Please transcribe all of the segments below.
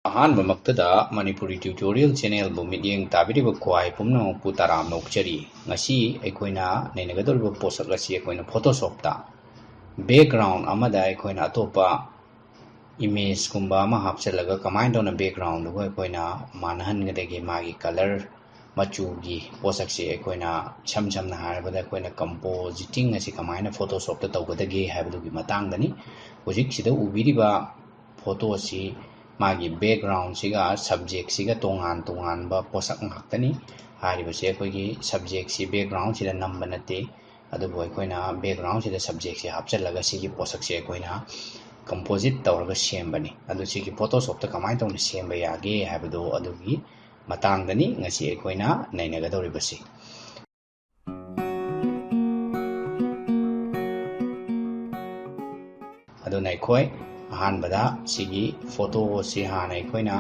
ꯑꯍꯥꯟꯕꯃꯛꯇꯗ Manipuri tutorial ꯆꯦꯅꯦꯜꯕꯨ ꯃꯤꯠꯌꯦꯡ ꯇꯥꯕꯤꯔꯤꯕ ꯈ꯭ꯋꯥꯏ ꯄꯨꯝꯅꯃꯛꯄꯨ ꯇꯔꯥꯝꯅ ꯑꯣꯛꯆꯔꯤ꯫ ꯉꯁꯤ ꯑꯩꯈꯣꯏꯅ ꯅꯩꯅꯒꯗꯧꯔꯤꯕ ꯄꯣꯠꯁꯛ ꯑꯁꯤ ꯑꯩꯈꯣꯏꯅ ꯐꯣꯇꯣꯁꯣꯞꯇ ꯕꯦꯛꯒ꯭ꯔꯥꯎꯟ ꯑꯃꯗ ꯑꯩꯈꯣꯏꯅ ꯑꯇꯣꯞꯄ ꯏꯃꯦꯖꯀꯨꯝꯕ ꯑꯃ ꯍꯥꯞꯆꯤꯜꯂꯒ ꯀꯃꯥꯏꯅ ꯇꯧꯅ ꯕꯦꯛꯒ꯭ꯔꯥꯎꯟꯗꯨꯒ ꯑꯩꯈꯣꯏꯅ ꯃꯥꯟꯅꯍꯟꯒꯗꯒꯦ ꯃꯥꯒꯤ ꯀꯂꯔ ꯃꯆꯨꯒꯤ ꯄꯣꯠꯁꯛꯁꯤ ꯑꯩꯈꯣꯏꯅ ꯏꯁꯝ ꯁꯝꯅ ꯍꯥꯏꯔꯕꯗ ꯑꯩꯈꯣꯏꯅ ꯀꯝꯄꯣꯖꯤꯇꯤꯡ ꯑꯁꯤ ꯀꯃꯥꯏꯅ ꯐꯣꯇꯣꯁꯣꯞꯇ ꯇꯧꯒꯗꯒꯦ ꯍꯥꯏꯕꯗꯨꯒꯤ ꯃꯇꯥꯡꯗꯅꯤ꯫ ꯍꯧꯖꯤꯛꯁꯤꯗ ꯎꯕꯤꯔꯤꯕ ꯐꯣꯇꯣ ꯑꯁꯤ मागी बैकग्राउंड सिगा सब्जेक्ट सिगा तोंगान तोंगान पोषक ngakतनी हारिबसे अखोगी सब्जेक्ट सि बैकग्राउंड सिदा नंबर नते अदुबो अखोइना बैकग्राउंड सिदा सब्जेक्ट सि हापचलगा सिगी पोषक से अखोइना कंपोजिट तौरगा सेमबनी अदु सिगी फोटोशॉप त कमाय तौन सेमबा यागे हाबदो अदुगी मतांगदनी ngasi अखोइना नैनगदौरिबसे अदुना अखोइ अहानबदा सिगी फोटो से हाना अखोइना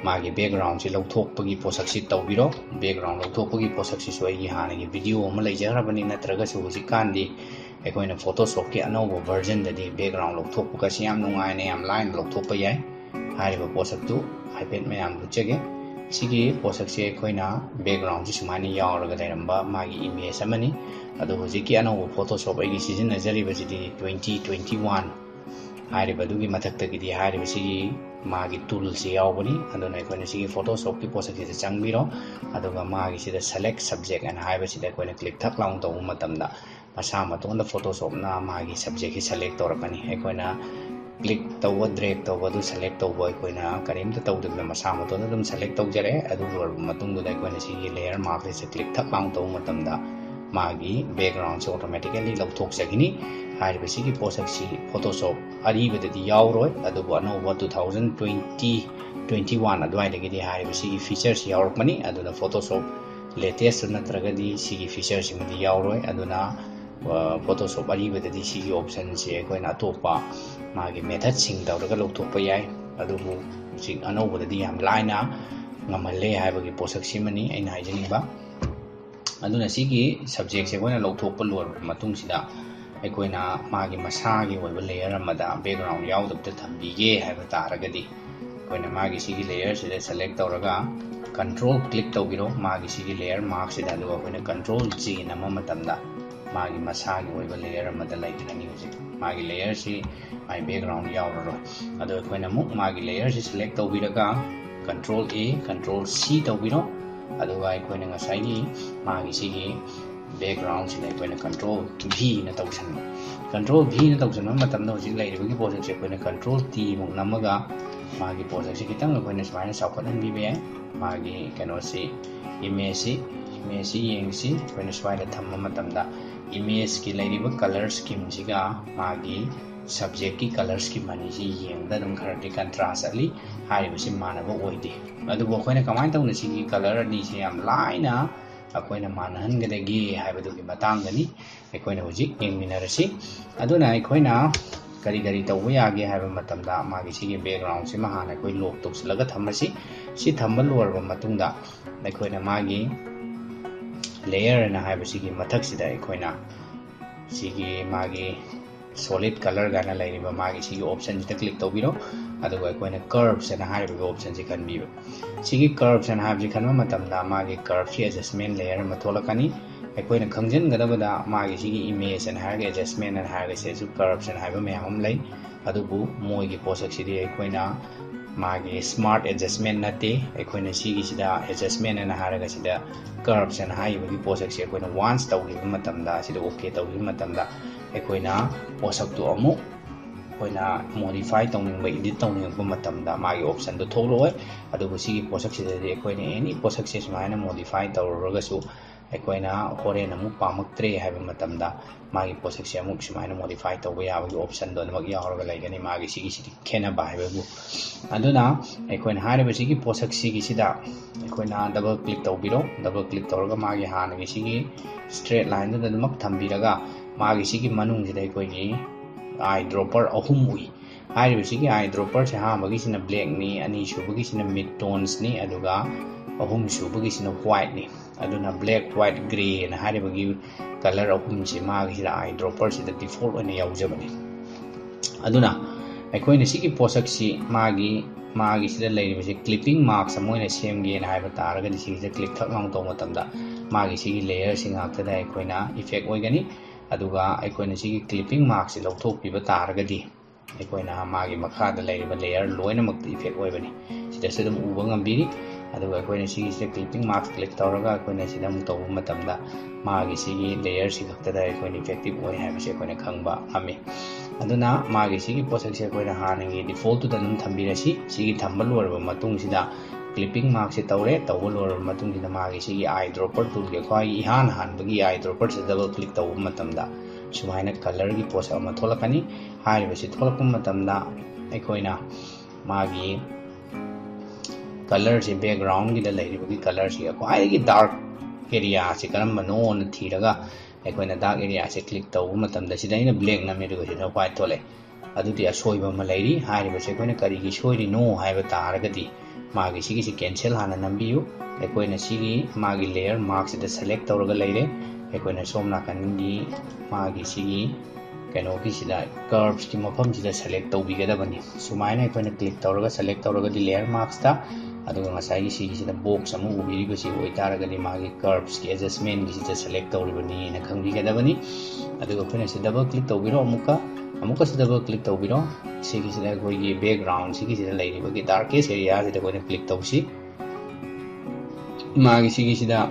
मागी बैकग्राउंड से लौथोकपगी पोषक सि तौबिरो बैकग्राउंड लौथोकपगी पोषक सि सोइगी हानागी वीडियो अमा लैजरबनी नत्रगसु हुजिकांदी अखोइना फोटोशॉप के अनौबो वर्जन ददी बैकग्राउंड लौथोकपगसि याम नुंगाइने याम लाइन लौथोकप याय हारिबा पोषकतु हाइफेट मयाम बुचगे सिगी पोषक से अखोइना बैकग्राउंड सि सुमाइना यावरगा लेरंबा मागी इमेज अमनी अदो हुजिकी अनौबो फोटोशॉप अगी सिजनजरिबसिदी 2021 हारिबदुगी मथक्तगिदी हारिबसिगी मागी टूल से यावबनी अदुना अखोइना सिगी फोटोशॉप की पोषक से चंगबिरो अदुगा मागी सिदा सेलेक्ट सब्जेक्ट एंड हारिबसिदा अखोइना क्लिक थक लाउन तौबा मतमदा मसा मतोंदा फोटोशॉप ना मागी सब्जेक्ट की सेलेक्ट तौरकनी अखोइना क्लिक तौबा ड्रैग तौबा दु सेलेक्ट तौबा अखोइना करीमता तौदबदा मसा मतोंदा दुम सेलेक्ट तौजरे अदु मतुंगदा अखोइना सिगी लेयर मार्क से क्लिक थक लाउन तौबा मतमदा मागी बैकग्राउंड से ऑटोमेटिकली लौथोकजगिनी हारिबसिगी पोषकसी फोटोशॉप अरीबददी यावरोय अदुबो अनौबा 2021 अदवाइदगिदी हारिबसिगी फीचर्स यावरकमनी अदुना फोटोशॉप लेटेस्ट नत्रगदी सिगी फीचर्स सिमदी यावरोय अदुना फोटोशॉप अरीबददी सिगी ऑप्शन से अखोइना अतोपा मागी मेथड सिंग तौरगा लौथोकपा याय अदुबो सिग अनौबददी याम लाइना ngamalle haibagi posak simani aina haijaniba aduna sigi subject se koina lawthokpa lor matung sida अखोइना मागी मसागी ओइबा लेयर अमदा बैकग्राउंड यावदबता थंबीगे हाइबा तारगदी अखोइना मागी सिगी लेयर सिदा सेलेक्ट तौरगा कंट्रोल क्लिक तौबिरो मागी सिगी लेयर मार्क सिदा अदुगा अखोइना कंट्रोल जी नमा मतमदा मागी मसागी ओइबा लेयर अमदा लाइगनी हुजिक मागी लेयर सि माई बैकग्राउंड यावरो अदो अखोइना मुक मागी लेयर सि सेलेक्ट तौबिरगा कंट्रोल ए कंट्रोल सी तौबिरो अदुगा अखोइना ngसाइगी मागी सिगी बैकग्राउंड से अखोइना कंट्रोल भी न तौसन कंट्रोल भी न तौसन मतमदा हुजिक लैरिबगी पोषक से अखोइना कंट्रोल टी मुक नमगा मागी पोषक से खितंग अखोइना सुमाइना साउखनहनबीबे याय मागी कनोसी इमेज सी येंगसी अखोइना सुमाइना थम्मा मतमदा इमेज की लैरिबा कलर स्कीम सिगा मागी सब्जेक्ट की कलर स्कीम अनिसी येंगदा दम खरदि कंट्रास्ट अली हारिबसि मानबा ओइदे अदुबो अखोइना कमाइन तौना सिगी कलर अनि से याम लाइना अखोइना मानहनगदगी हाइबदुगी मतांगनी अखोइना हुजिक येंगमिनरसि अदुना अखोइना करी करी तौबा यागे हाइबा मतमदा मागी सिगी बैकग्राउंड से हाना अखोइ लॉक तौसलगा थम्मसि सि थम्बा लोरबा मतुंगदा अखोइना मागी लेयर ना हाइबसिगी मथक्सिदा अखोइना सिगी मागी solid color गाना लैरिबा मागी सिगी ऑप्शन सिदा क्लिक तौबिरो अदुगा अखोइना कर्व्स ना हाइबा ऑप्शन सि खनबिबो सिगी कर्व्स ना हाइबसि खनबा मतमदा मागी कर्व सि एडजस्टमेंट लेयर मा थोलकनी अखोइना खंजनगदबदा मागी सिगी इमेज ना हाइगा एडजस्टमेंट ना हाइगा सेसु कर्व्स ना हाइबा मयाम लै अदुबु मोइगी पोषक सिदी अखोइना मागी स्मार्ट एडजस्टमेंट नते अखोइना सिगी सिदा एडजस्टमेंट ना हाइगा सिदा कर्व्स ना हाइबगी पोषक सि अखोइना वांस तौगिबा मतमदा सिदा ओके तौगिबा मतमदा अखोइना पोषक तो अमु अखोइना मॉडिफाई तौनिंगबा एडिट तौनिंगबा मतमदा मागी ऑप्शन तो थोलोय अदुबु सिगी पोषक सिदे अखोइना एनी पोषक से सुमाइना मॉडिफाई तौरगसु अखोइना होरेन अमु पामक्त्रे हाइबा मतमदा मागी पोषक से अमु सुमाइना मॉडिफाई तौबा याबगी ऑप्शन दो नमक यावरगा लैगनी मागी सिगी सिदि खेनाबा हाइबगु अदुना अखोइना हारिबा सिगी पोषक सिगी सिदा अखोइना डबल क्लिक तौबिरो डबल क्लिक तौरगा मागी हानगी सिगी स्ट्रेट लाइन दो नमक थंबिरगा मागी सिगी मनुंग सिदा अखोइगी आई ड्रॉपर अहुम उई हारिबसिगी आई ड्रॉपर से हामबगिसिना ब्लैक नि अनि सुबगिसिना मिड टोन्स नि अदुगा अहुम सुबगिसिना व्हाइट नि अदुना ब्लैक व्हाइट ग्रे ना हारिबगी कलर अहुम से मागिसिदा आई ड्रॉपर से डिफॉल्ट ओइना यावजबनी अदुना अखोइना सिगी पोषक सि मागी मागी सिदा लेरिबसे क्लिपिंग मार्क्स मोइना सेमगेना हाइबा तारगदि सिगिसे क्लिक थक लांग तो मतमदा मागी सिगी लेयर सिंगाक्तदा अखोइना इफेक्ट ओइगनी अदुगा अखोइना सिगी क्लिपिंग मार्क्स लौथोकपिबा तारगदि अखोइना मागी मखादा लेरिबा लेयर लोइनमक इफेक्ट ओइबनी सिदासे दम उबा ngambiri अदुगा अखोइना सिगिसे क्लिपिंग मार्क्स क्लिक तौरगा अखोइना सिदम तौबा मतमदा मागी सिगी लेयर सिगाक्तदा अखोइना इफेक्टिव ओइ हाइबसे अखोइना खंगबा अमी अदुना मागी सिगी पोसेक्से अखोइना हानंगी डिफॉल्ट टू दम थंबिरसी सिगी थंबा लोरबा मतुंग सिदा क्लिपिंग मार्क्स तौरे तौबा लोरबा मतुंग सिदा मागी सिगी आई ड्रॉपर टूल के ख्वाई इहान हानबगी आई ड्रॉपर से डबल क्लिक तौबा मतमदा सुमाइना कलर की पोसेक अमा थोलकनी हाइबसे थोलकपा मतमदा अखोइना मागी कलर से बैकग्राउंड की लेरिबगी कलर से ख्वाई डार्क एरिया से करमबनो न थीरगा अखोइना डार्क एरिया से क्लिक तौबा मतमदा सिदाइना ब्लैक नमेरुगा सिदा व्हाइट थोले अदुदि असोइबा मा लेरि हाइबसे अखोइना करिगी सोइरिनो हाइबा तारगदि मागी सिगी कैंसिल हाना नंबियु अखोइना सिगी मागी लेयर मार्क्स सिदा सेलेक्ट तौरगा लेरे अखोइना सोम नाकनगी मागी सिगी कैनोगी सिदा कर्व्स की मफम सिदा सेलेक्ट तौबिगदबनी सुमाइना अखोइना क्लिक तौरगा सेलेक्ट तौरगदि लेयर मार्क्स ता अदुगा ngसाइगी सिगी सिदा बॉक्स अमु उबिरिबसि ओइतारगदि मागी कर्व्स की एडजस्टमेंट की सिदा सेलेक्ट तौरिबनी ना खंबिगदबनी अदुगा अखोइना सिदा डबल क्लिक तौबिरो अमुका से डबल क्लिक तौबिरो सिगी सिदा अखोइगी बैकग्राउंड सिगी सिदा लेरिबगी डार्केस्ट एरिया सिदा अखोइना क्लिक तौसी मागी सिगी सिदा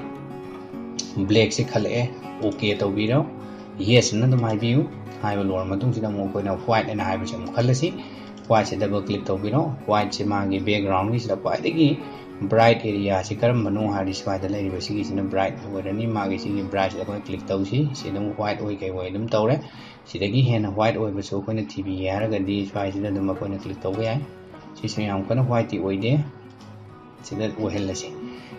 ब्लैक से खलए ओके तौबिरो यस न दम हाइबियु हाइबा लोर मतुंग सिदा मो कोइना व्हाइट एना हाइबसे मु खलसी व्हाइट से डबल क्लिक तौबिरो व्हाइट से मागी बैकग्राउंड की सिदा क्वाइदगी ब्राइट एरिया से करमबनो हारि स्वाइदा लेरिबा सिगी सिना ब्राइट ओइरनी मागी सिगी ब्राइट से अखोइना क्लिक तौसी सिदम व्हाइट ओइ कै ओइ दम तौरे सिदगी हेना व्हाइट ओइबसो अखोइना टीवी यारगदि स्वाइसिदा दम अखोइना क्लिक तौबा याय सिसु याम कना व्हाइट ती ओइदे सिदा ओहेलसी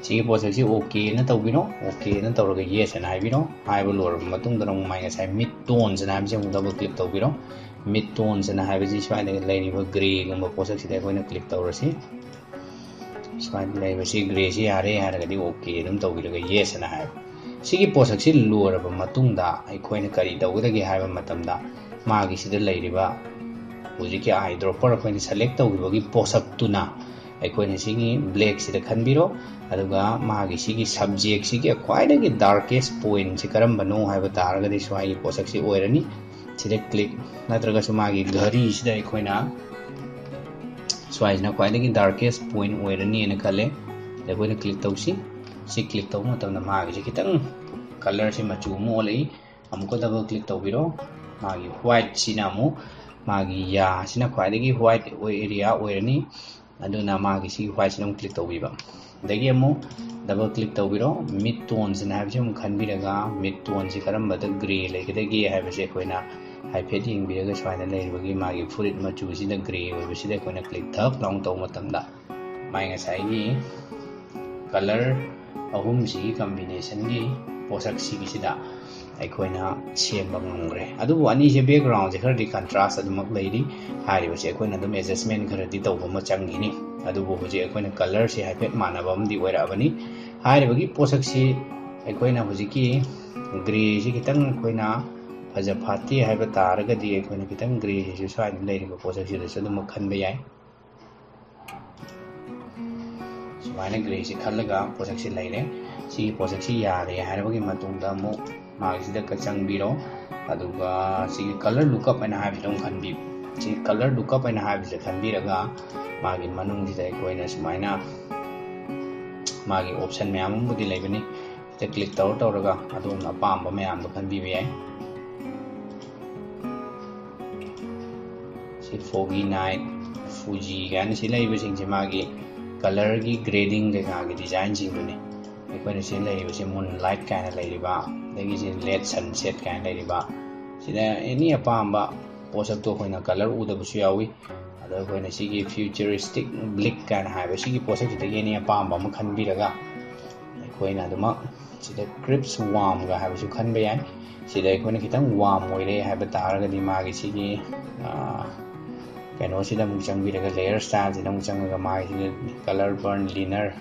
सिगी पोसेक्सी ओके न तौबिरो ओके न तौरगा येस न हाइबिरो हाइबा लोर मतुंग दरम माइगा साइ मिड टोन ज नामसे मु डबल क्लिक तौबिरो मिड टोन ज न हाइबजी स्वाइदा लेरिबा ग्रे गम पोसेक्सीदा अखोइना क्लिक तौरसी स्वाइदा लेरिबसी ग्रे सि यारे हारगदि ओके दम तौबिरगा येस न हाइब सिगी पोसेक्सी लोरबा मतुंगदा अखोइना करी तौगदगी हाइबा मतमदा मागी सिदा लेरिबा हुजिकी आई ड्रॉपर अखोइना सेलेक्ट तौगिबगी पोसक्तुना अखोइना सिगी ब्लैक सिदा खनबिरो अदुगा मागी सिगी सब्जेक्ट सिगी ख्वाइदगी डार्केस्ट पॉइंट से करमबनो हाइबा तारगदि स्वाइगी पोसेक्सी ओइरनी सिदा क्लिक नत्रगसु मागी घड़ी सिदा अखोइना स्वाइजना ख्वाइदगी डार्केस्ट पॉइंट ओइरनी एना खले अखोइना क्लिक तौसी सि क्लिक तौ मतमदा मागी खितंग कलर से मचू मोलई अमुको डबल क्लिक तौबिरो मागी व्हाइट सिना मु मागी या सिना ख्वाइदगी व्हाइट ओइ एरिया ओइरनी अदुना मागी सि व्हाइट सिना क्लिक तौबिबा दगी अमु डबल क्लिक तौबिरो मिड टोन से हाइबसे मु खनबिरगा मिड टोन से करमबदा ग्रे लेगदगी हाइबसे अखोइना हाइफेट यिंबिरगा स्वाइना लेरिबगी मागी फुरिट मचू सिदा ग्रे ओइबसिदा अखोइना क्लिक थक लाउंग तौ मतमदा माइ ngसाइगी कलर अहुम सिगी कॉम्बिनेशन की पोशाक सिगी सिदा अखोइना सेमबा ngomgre अदुबु अनि से बैकग्राउंड से खरदि कंट्रास्ट अदुमक लेरि हारिबसे अखोइना दम एडजस्टमेंट खरदि तौबा म चंगिनी अदुबु हुजे अखोइना कलर से हाइफेट मानबमदि ओइराबनी हारिबगी पोशाक सि अखोइना हुजिकी ग्रे सि खितंग अखोइना फजा फाती हाइबा तारगदि अखोइना खितंग ग्रे सि स्वाइन लेरिबा पोशाक सि दसु दम खनबा याय सुमाइना ग्रे से खलगा पोशाक सि लेरे सी पोशाक सि यारे हारिबगी मतुंगदा मु मागिसिदा कचंगबिरो अदुगा सी कलर लुकअप एना हाबिदम खनबि सी कलर लुकअप एना हाबिसे खनबिरगा मागी मनुंगसिदा अखोइना सुमाइना मागी ऑप्शन मयाम बुदि लेबनी ते क्लिक तौरगा अदुम अपाम मयाम दो खनबिबे याय सी फोगी नाइट फूजी गान सी लेबसिंग से मागी कलर की ग्रेडिंग के डिजाइन सिंगने अखोइना से लेबसे मून लाइट काना लेरिबा दगी से लेट सनसेट काना लेरिबा सिदा एनी अपाम पोसक तो अखोइना कलर उदबसु यावी अदा अखोइना सिगी फ्यूचरिस्टिक ब्लिक काना हाइबा सिगी पोसक सिदगी एनी अपाम म खनबिरगा अखोइना दमा सिदा क्रिप्स वार्म गा हाइबसु खनबे याय सिदा अखोइना खितंग वार्म ओइरे हाइबा तारगदि मागी सिगी कैनो सिदा मु चंगबिरगा लेयर स्टाइल सिदा मु चंगगा मागी colour burn linear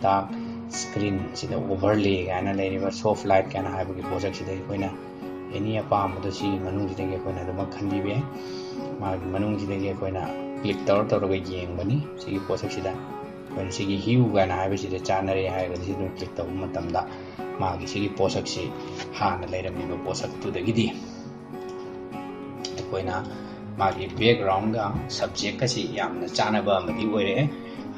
dark screen सिदा ओवरले गाना लेरिबा सॉफ्ट लाइट काना हाइबगी पोसक सिदा अखोइना एनी अपाम द सी मनुंग सिदगी अखोइना दम खनबिबे मागी मनुंग सिदगी अखोइना click tawra yengbani sigi posak sida when sigi hue gana haiba sida chanare haiga sida click taw matamda magi sigi posak si hana leiramiba posak tudagidi akoina magi background ga subject ka si yamna chanaba amadi oire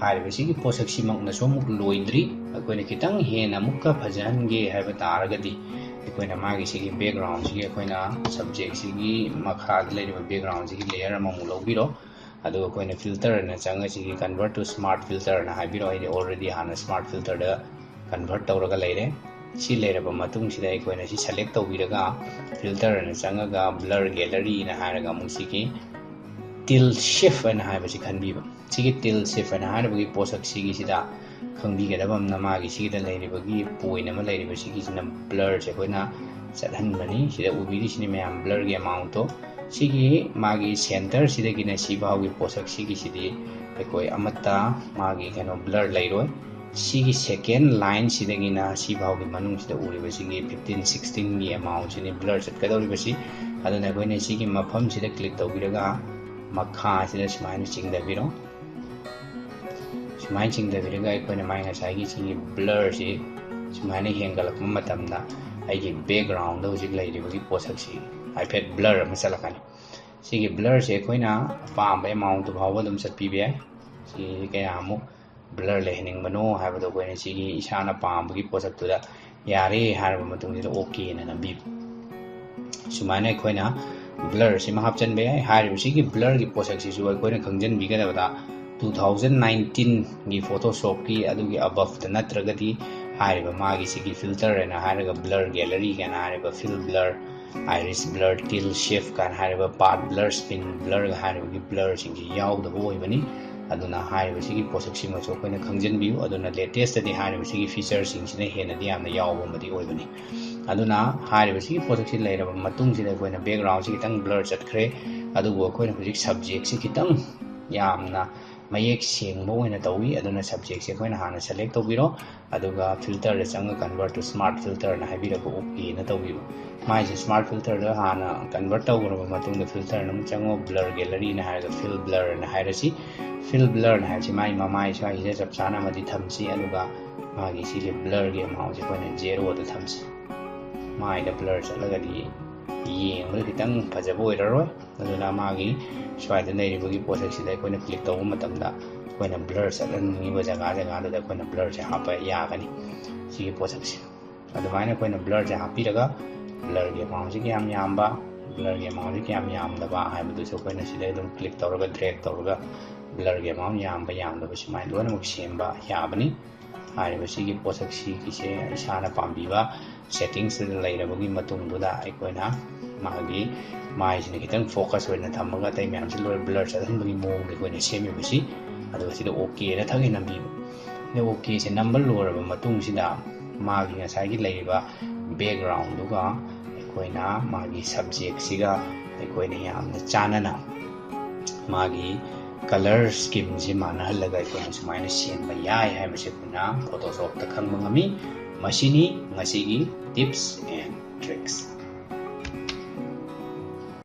haiba sigi posak si makna somuk loidri akoina kitang hena mukka phajange haiba taragadi akoina magi sigi background sigi akoina subject sigi makha leiriba background sigi layer amamu lobiro adu akoina filter na changa sigi convert to smart filter na haibiro ai already hana smart filter da convert tawraga leire si leiraba matung sida akoina si select tawbiraga filter na changa ga blur gallery na haraga musiki tilt shift na haiba si khanbiba sigi tilt shift na haraga gi posak sigi sida khangbi ga dabam na magi sigi da leiriba gi point ama leiriba sigi sina blur se koina chathan bani sida ubiri sini mayam blur ge amount to sigi magi center sida gina si baw gi posak sigi sidi ekoi amata magi kano blur leiroi sigi second line sida gina si baw gi manung sida uriba sigi 15 16 gi amount sini blur chat kadori basi aduna koina sigi mafam sida click tawbiraga makha sida smaina chingda biro smaina chingda biraga koina mai ngasai gi sigi blur si smaina hengalak matamda ai gi background do sigi leiriba gi posak si iPad blur masalakani sigi blur se koina pamba amount bhawa dum chatpi be sigi kaya amu blur lehening mano haibado koina sigi isana pamba gi posak tuda yare harba matung sida okay na nambi sumaina koina blur si mahapchan be haribu sigi blur gi posak si suwa koina khangjan biga da 2019 gi photoshop ki adu gi above the natragati hariba magi sigi filter na haraga blur gallery kana hariba fill blur iris blur tilt shift kan hariba path blur spin blur ga hariba gi blur sing gi yaw da boy bani aduna hariba sigi posak si macho koina khangjan biu aduna latest di hariba sigi feature sing sina hena di amna yaw ba madi oy bani aduna hariba sigi posak si leiraba matung sida koina background sigi tang blur chatkre adu go koina hujik subject si kitang yamna mayek seng mo ina tawi aduna subject se koina hana select tawbiro aduga filter da changa convert to smart filter na habira ko okay na tawbiro mai je smart filter da hana convert tawgro matung da filter nam chango blur gallery na haga fill blur na hairasi fill blur na haji mai mamai sa ije jap chana madi thamsi aduga magi si blur ge amount je koina 0 da thamsi mai da blur chalaga di yeng kitang phajabo iraroi aduna magi swaida leiribagi posak sida koina click tawba matamda koina blur chalan ngiba jaga da koina blur se hapa yagani sigi posak si adumaina koina blur se hapiraga blur ge amount si kyam yamba blur ge amount si kyam yamda ba haibadu so koina sida dum click tawraga drag tawraga blur ge amount yamba ba simai lona muk semba yabani hariba sigi posak si kise isana pambiba settings da leirabagi matungduda aikoina magi mai sini kitang focus wena thamaga tai myam si lor blur chadan bagi mong de koina semi basi adu sida okay na thagi nambi ne okay se number lor ba matung sida magi ngasai gi leiba background duga koina magi subject siga koina yamna chanana magi color scheme si mana halaga koina sumaina senba yai hai mase kuna photoshop ta khangma ngami masini ngasigi tips and tricks